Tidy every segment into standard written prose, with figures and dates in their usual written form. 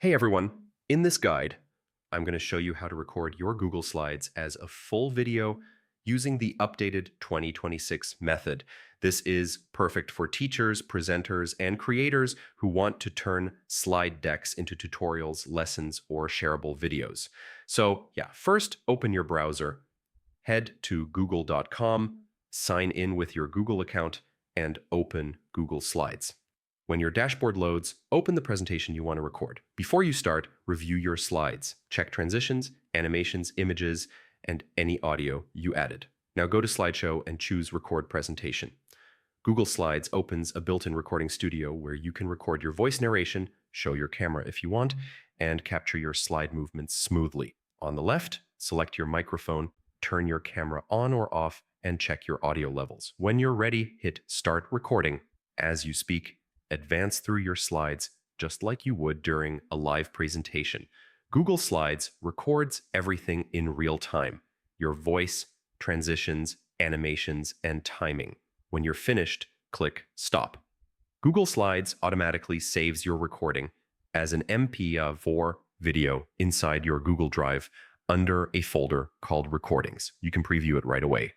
Hey everyone, in this guide, I'm going to show you how to record your Google Slides as a full video using the updated 2026 method. This is perfect for teachers, presenters, and creators who want to turn slide decks into tutorials, lessons, or shareable videos. So yeah, first open your browser, head to google.com, sign in with your Google account, and open Google Slides. When your dashboard loads, open the presentation you want to record. Before you start, review your slides. Check transitions, animations, images, and any audio you added. Now go to Slideshow and choose Record Presentation. Google Slides opens a built-in recording studio where you can record your voice narration, show your camera if you want, and capture your slide movements smoothly. On the left, select your microphone, turn your camera on or off, and check your audio levels. When you're ready, hit Start Recording. As you speak, advance through your slides just like you would during a live presentation. Google Slides records everything in real time: your voice, transitions, animations, and timing. When you're finished, click Stop. Google Slides automatically saves your recording as an MP4 video inside your Google Drive under a folder called Recordings. You can preview it right away.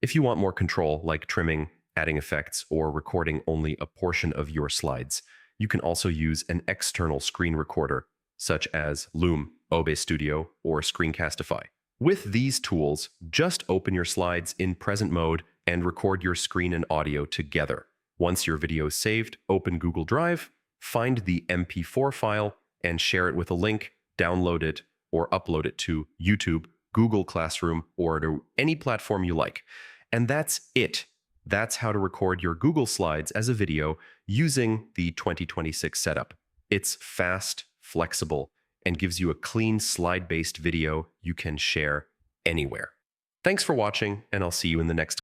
If you want more control, like trimming, adding effects, or recording only a portion of your slides, you can also use an external screen recorder, such as Loom, OBS Studio, or Screencastify. With these tools, just open your slides in present mode and record your screen and audio together. Once your video is saved, open Google Drive, find the MP4 file, and share it with a link, download it, or upload it to YouTube, Google Classroom, or to any platform you like. And that's it. That's how to record your Google Slides as a video using the 2026 setup. It's fast, flexible, and gives you a clean slide-based video you can share anywhere. Thanks for watching, and I'll see you in the next